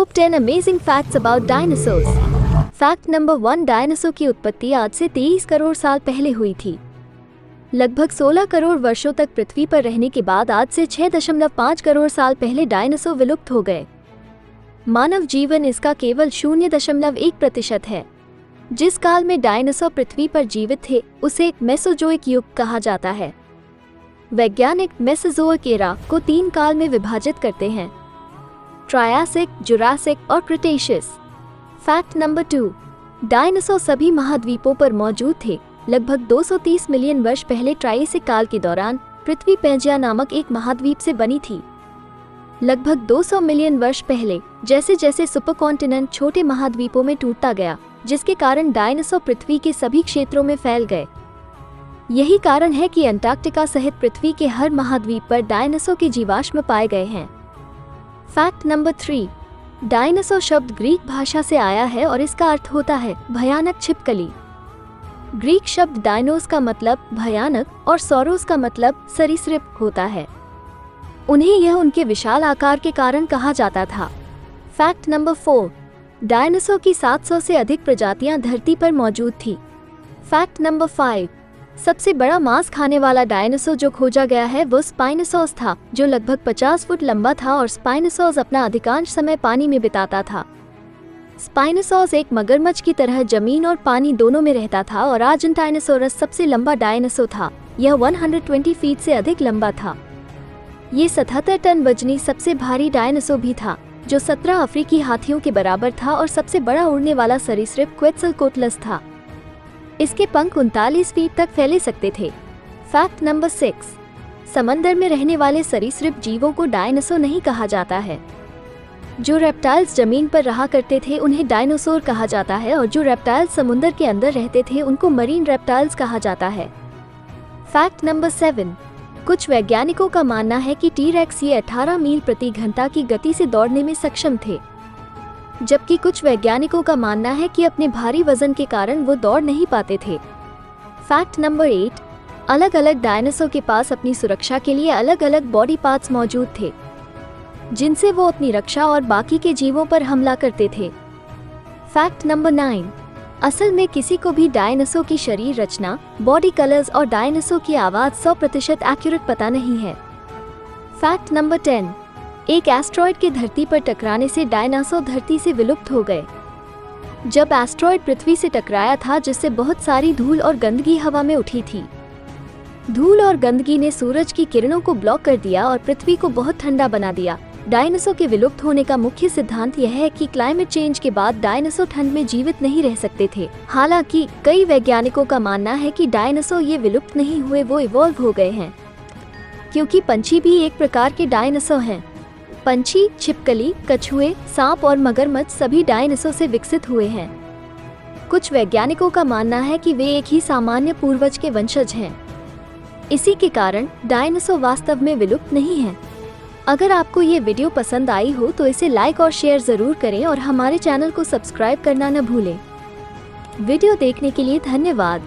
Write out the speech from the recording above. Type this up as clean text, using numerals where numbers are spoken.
Top 10 amazing facts about dinosaurs. Fact number 1, dinosaur की उत्पत्ति आज से 23 करोड़ साल पहले हुई थी। लगभग 16 करोड़ वर्षों तक पृथ्वी पर रहने के बाद आज से 6.5 करोड़ साल पहले डायनासोर विलुप्त हो गए। मानव जीवन इसका केवल 0.1% है। जिस काल में डायनासोर पृथ्वी पर जीवित थे उसे मेसोजोइक युग कहा जाता है। वैज्ञानिक मेसोजोइक एरा को 3 काल में विभाजित करते हैं: ट्रायासिक, जुरासिक और क्रिटेशियस। फैक्ट नंबर 2, डायनासोर सभी महाद्वीपों पर मौजूद थे। लगभग 230 मिलियन वर्ष पहले ट्रायसिक काल के दौरान पृथ्वी पैंजिया नामक एक महाद्वीप से बनी थी। लगभग 200 मिलियन वर्ष पहले जैसे जैसे सुपरकॉन्टिनेंट छोटे महाद्वीपों में टूटता गया, जिसके कारण डायनासोर पृथ्वी के सभी क्षेत्रों में फैल गए। यही कारण है कि अंटार्कटिका सहित पृथ्वी के हर महाद्वीप पर डायनासोर के जीवाश्म पाए गए हैं। फैक्ट नंबर 3, डायनासोर शब्द ग्रीक भाषा से आया है और इसका अर्थ होता है भयानक छिपकली। ग्रीक शब्द डायनोस का मतलब भयानक और सौरोस का मतलब सरीसृप होता है। उन्हें यह उनके विशाल आकार के कारण कहा जाता था। फैक्ट नंबर 4, डायनासोर की 700 से अधिक प्रजातियां धरती पर मौजूद थी। फैक्ट नंबर 5, सबसे बड़ा मांस खाने वाला डायनासोर जो खोजा गया है वो स्पाइनोसॉर्स था, जो लगभग 50 फुट लंबा था और स्पाइनोसॉर्स अपना अधिकांश समय पानी में बिताता था। स्पाइनोसॉर्स एक मगरमच्छ की तरह जमीन और पानी दोनों में रहता था और आर्जेंटाइनोसोरस सबसे लंबा डायनासोर था। यह 120 फीट से अधिक लंबा था। ये 77 टन वजनी सबसे भारी डायनासोर भी था, जो 17 अफ्रीकी हाथियों के बराबर था और सबसे बड़ा उड़ने वाला सरीसृप क्वेट्ज़लकोटलस था। इसके पंख 39 फीट तक फैले सकते थे। फैक्ट नंबर 6, समंदर में रहने वाले सरीसृप जीवों को डायनासोर नहीं कहा जाता है। जो रेप्टाइल्स जमीन पर रहा करते थे उन्हें डायनासोर कहा जाता है और जो रेप्टाइल्स समुद्र के अंदर रहते थे उनको मरीन रेप्टाइल्स कहा जाता है। फैक्ट नंबर 7, कुछ वैज्ञानिकों का मानना है कि टी-रेक्स ये 18 मील प्रति घंटा की गति से दौड़ने में सक्षम थे, जबकि कुछ वैज्ञानिकों का मानना है कि अपने भारी वजन के कारण वो दौड़ नहीं पाते थे। फैक्ट नंबर 8, अलग अलग डायनासोर के पास अपनी सुरक्षा के लिए अलग अलग बॉडी पार्ट्स मौजूद थे, जिनसे वो अपनी रक्षा और बाकी के जीवों पर हमला करते थे। फैक्ट नंबर 9, असल में किसी को भी डायनासोर की शरीर रचना, बॉडी कलर्स और डायनासोर की आवाज़ 100% एक्यूरेट पता नहीं है। फैक्ट नंबर 10, एक एस्ट्रॉयड के धरती पर टकराने से डायनासोर धरती से विलुप्त हो गए। जब एस्ट्रॉयड पृथ्वी से टकराया था, जिससे बहुत सारी धूल और गंदगी हवा में उठी थी। धूल और गंदगी ने सूरज की किरणों को ब्लॉक कर दिया और पृथ्वी को बहुत ठंडा बना दिया। डायनासोर के विलुप्त होने का मुख्य सिद्धांत यह है कि क्लाइमेट चेंज के बाद डायनासोर ठंड में जीवित नहीं रह सकते थे। हालांकि कई वैज्ञानिकों का मानना है कि डायनासोर ये विलुप्त नहीं हुए, वो इवॉल्व हो गए हैं, क्योंकि पंछी भी एक प्रकार के डायनासोर हैं। पंछी, छिपकली, कछुए, सांप और मगरमच्छ सभी डायनासोर से विकसित हुए हैं। कुछ वैज्ञानिकों का मानना है कि वे एक ही सामान्य पूर्वज के वंशज हैं। इसी के कारण डायनासोर वास्तव में विलुप्त नहीं हैं। अगर आपको ये वीडियो पसंद आई हो तो इसे लाइक और शेयर ज़रूर करें और हमारे चैनल को सब्सक्राइब करना न भूलें। वीडियो देखने के लिए धन्यवाद।